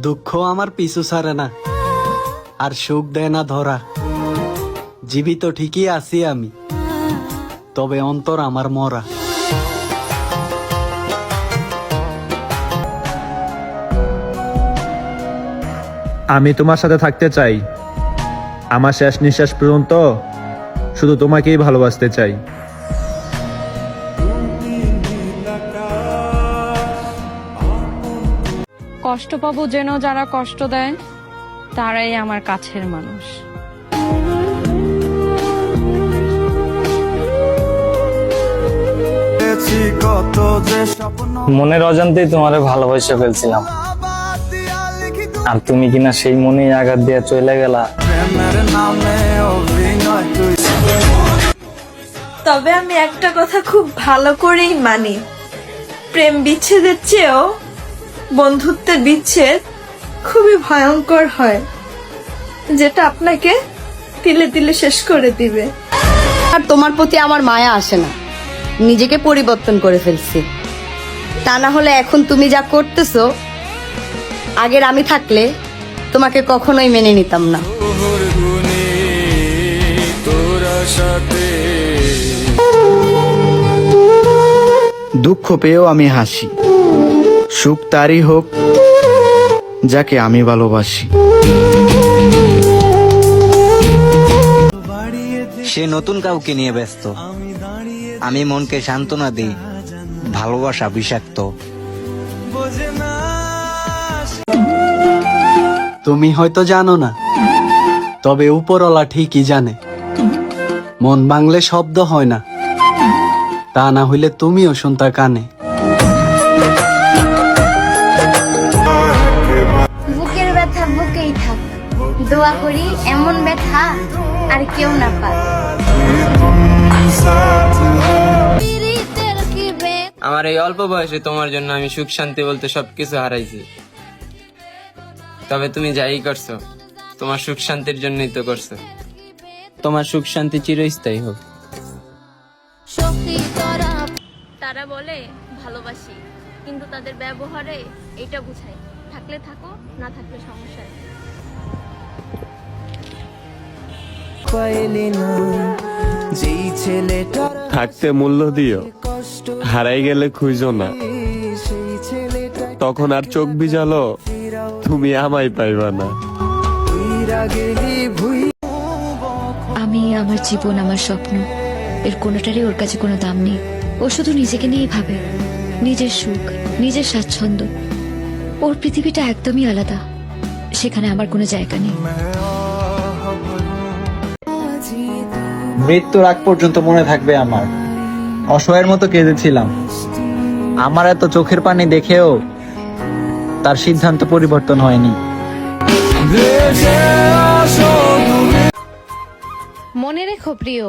দুঃখ আমার পিছু ছাড়ে না, আর সুখ দেয় না ধরা। জীবিত ঠিকই আছি আমি, তবে অন্তর আমার মরা। আমি তোমার সাথে থাকতে চাই, আমার শেষ নিঃশ্বাস পর্যন্ত শুধু তোমাকেই ভালোবাসতে চাই। কষ্ট পাবো যেন যারা কষ্ট দেয়, তারাই আমার কাছের মানুষ। মনের অজান্তেই তোমারে ভালোবাসা ফেলছিলাম, আর তুমি কিনা সেই মনেই আঘাত দিয়ে চলে গেলা। তবে আমি একটা কথা খুব ভালো করেই মানি, প্রেম বিচ্ছেদের চেয়েও বন্ধুত্বের বিচ্ছেদ খুবই ভয়ঙ্কর হয়, যেটা আপনাকে তিলে তিলে শেষ করে দিবে। আর তোমার প্রতি আমার মায়া আসে না, নিজেকে পরিবর্তন করে ফেলছি। তা না হলে এখন তুমি যা করতেছো, আগের আমি থাকলে তোমাকে কখনোই মেনে নিতাম না। দুঃখ পেয়েও আমি হাসি, সুখ তারই হোক যাকে আমি ভালোবাসি। সে নতুন কাউকে নিয়ে ব্যস্ত, আমি মনকে সান্ত্বনা দিই, ভালোবাসা বিষাক্ত। তুমি হয়তো জানো না, তবে উপরওয়ালা ঠিকই জানে। মন ভাঙলে শব্দ হয় না, তা না হইলে তুমিও শুনতা কানে। বুকের ব্যথা বুকেই থাক, দোয়া করি এমন ব্যথা আর কেউ না পায়। আমার এই অল্প বয়সে তোমার জন্য আমি সুখ শান্তি বলতে সবকিছু হারাইছি, তবে তুমি যাই করছো তোমার সুখ শান্তির জন্যই তো করছো। তোমার সুখ শান্তি চিরস্থায়ী হোক। তারা বলে ভালোবাসি, কিন্তু তাদের ব্যবহারে এটা বুঝায় থাকলে থাকো, না থাকলে সমস্যা নেই। থাকতে মূল্য দিও, হারাই গেলে খুঁজো না, তখন আর চোখ ভিজালো তুমি আমায় পাইবা না। আমি আমার জীবন, আমার স্বপ্ন, এর কোনোটারই ওর কাছে কোনো দাম নেই। ও শুধু নিজেকে নিয়েই ভাবে, নিজের সুখ, নিজের স্বাচ্ছন্দ্য। ওর পৃথিবীটা একদমই আলাদা, সেখানে আমার কোনো জায়গা নেই। মৃত্যুর আগ পর্যন্ত মনে থাকবে আমার, অসহায়ের মতো কেঁদেছিলাম। আমার এত চোখের পানি দেখেও তার সিদ্ধান্ত পরিবর্তন হয়নি। মনে রেখো প্রিয়,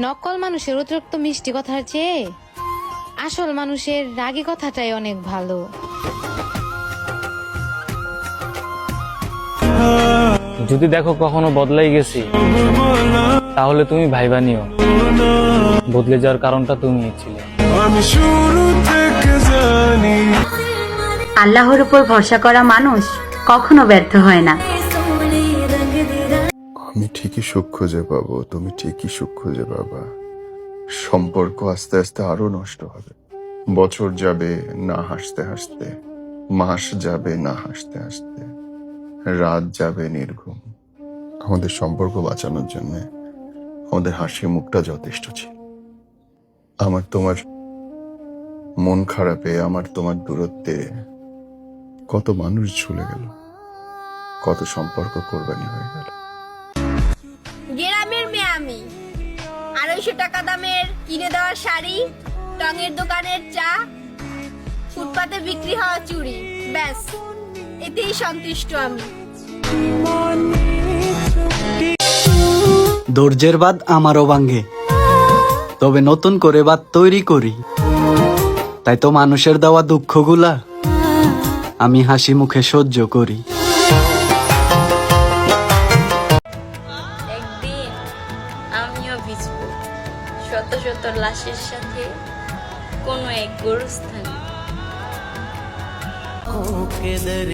নকল মানুষের অতিরিক্ত মিষ্টি কথার চেয়ে আসল মানুষের রাগী কথাটাই অনেক ভালো। যদি দেখো কখনো বদলাই গেছি, তাহলে তুমি ভাইবা নিও, বদলে যাওয়ার কারণটা তুমিই ছিলে। আল্লাহর উপর ভরসা করা মানুষ কখনো ব্যর্থ হয় না। আমি ঠিকই সুখ খুঁজে পাবো, তুমি ঠিকই সুখ খুঁজে পাবা। সম্পর্ক আস্তে আস্তে আরো নষ্ট হবে। বছর যাবে না হাসতে হাসতে, মাস যাবে না হাসতে হাসতে, রাত যাবে নির্ঘুম। আমাদের সম্পর্ক বাঁচানোর জন্য আমাদের হাসি মুখটা যথেষ্ট ছিল। আমার তোমার মন খারাপে, আমার তোমার দূরত্বে কত মানুষ ঝুলে গেল, কত সম্পর্ক কোরবানি হয়ে গেল। গ্রামের মেয়ে আমি, 250 টাকা দামের কিনে দেওয়া শাড়ি, টঙের দোকানের চা, ফুটপাতে বিক্রি হওয়া চুড়ি, ব্যাস এতেই সন্তুষ্ট আমি। ধৈর্যের বাঁধ আমারও ভাঙ্গে, তবে নতুন করে বাঁধ তৈরি করি। তাই তো মানুষের দেওয়া দুঃখগুলা আমি হাসি মুখে সহ্য করি। একদিন আমিও ভিজব শত শত লাশের সাথে কোনো এক গোরস্থানে।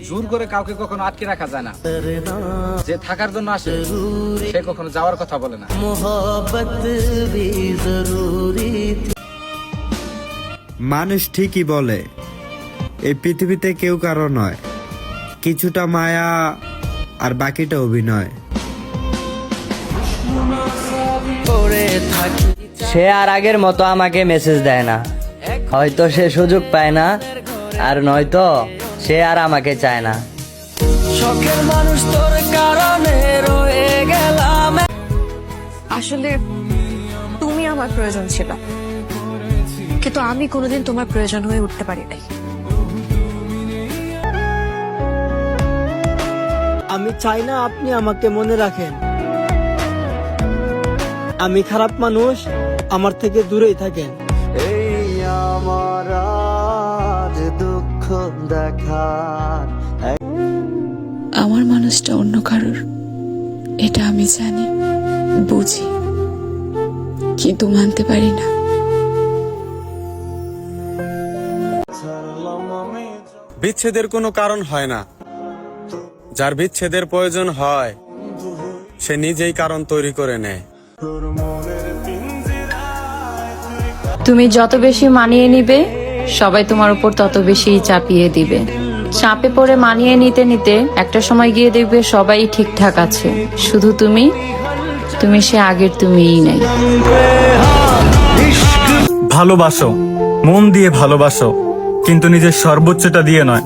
জোর করে কাউকে কখনো আটকে রাখা যায় না। যে থাকার জন্য আসে সে কখনো যাওয়ার কথা বলে না। মানুষ ঠিকই বলে এই পৃথিবীতে কেউ কারো নয়, কিছুটা মায়া আর বাকিটা অভিনয়। সে আর আগের মতো আমাকে মেসেজ দেয় না, হয়তো সে সুযোগ পায় না, আর নয়তো সে আর আমাকে চায় না। আসলে তুমি আমার প্রয়োজন ছিল, কিন্তু আমি কোনোদিন তোমার প্রয়োজন হয়ে উঠতে পারি নাই। আমি চাই না আপনি আমাকে মনে রাখেন। আমি খারাপ মানুষ, আমার থেকে দূরেই থাকেন। আমার মানুষটা অন্য কারোর, এটা আমি জানি, বুঝি, কিন্তু মানতে পারি না। বিচ্ছেদের কোনো কারণ হয় না, যার বিচ্ছেদের প্রয়োজন হয় সে নিজেই কারণ তৈরি করে নেয়। তুমি যত বেশি মানিয়ে নিবে, সবাই তোমার উপর তত বেশি চাপিয়ে দিবে। চাপে পড়ে মানিয়ে নিতে নিতে একটা সময় গিয়ে দেখবে সবাই ঠিকঠাক আছে, শুধু তুমি সে আগের তুমিই নাই। ভালোবাসো, মন দিয়ে ভালোবাসো, কিন্তু নিজের সর্বোচ্চটা দিয়ে নয়।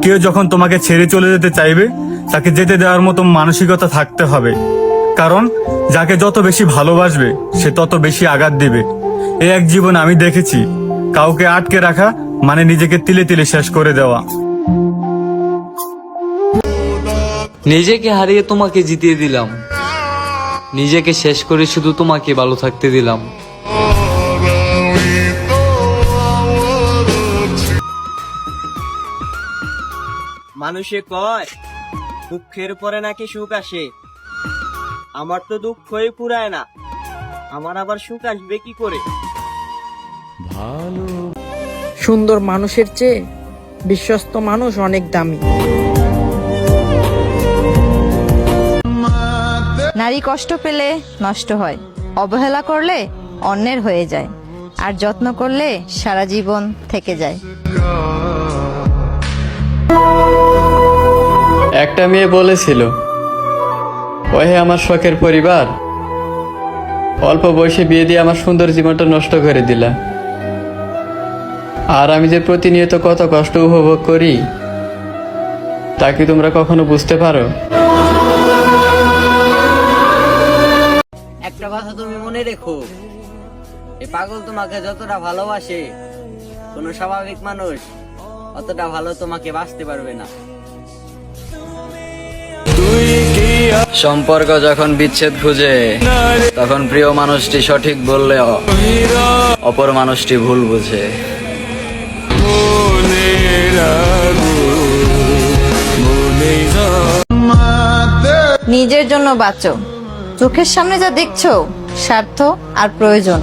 কেউ যখন তোমাকে ছেড়ে চলে যেতে চাইবে, তাকে যেতে দেওয়ার মতো মানসিকতা থাকতে হবে। কারণ যাকে যত বেশি ভালোবাসবে সে তত বেশি আঘাত দিবে। এই এক জীবন আমি দেখেছি, কাউকে আটকে রাখা মানে নিজেকে তিলে তিলে শেষ করে দেওয়া। নিজেকে হারিয়ে তোমাকে জিতিয়ে দিলাম, নিজেকে শেষ করে শুধু তোমাকে ভালো থাকতে দিলাম। মানুষে কয় দুঃখের পরে নাকি সুখ আসে, আমার তো দুঃখই পুরায় না, আমার আবার সুখ আসবে কি করে? সুন্দর মানুষের চেয়ে বিশ্বস্ত মানুষ অনেক দামি। নারী কষ্ট পেলে নষ্ট হয়, অবহেলা করলে অন্যের হয়ে যায়, আর যত্ন করলে সারা জীবন থেকে যায়। একটা মেয়ে বলেছিল, ওহে আমার শখের পরিবার, অল্প বয়সে বিয়ে দিয়ে আমার সুন্দর জীবনটা নষ্ট করে দিলা। আর আমি যে প্রতিনিয়ত কত কষ্ট উপভোগ করি তা কি তোমরা কখনো বুঝতে পারো? একটা কথা তুমি মনে রেখো, এই পাগল তোমাকে যতটা ভালোবাসে, কোনো স্বাভাবিক মানুষ অতটা ভালো তোমাকে বাঁচতে পারবে না। সম্পর্ক যখন বিচ্ছেদ খুঁজে, তখন প্রিয় মানুষটি সঠিক বললে অপর মানুষটি ভুল বুঝে। নিজের জন্য বাঁচো, চোখের সামনে যা দেখছো স্বার্থ আর প্রয়োজন,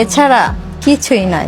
এছাড়া কিছুই নাই।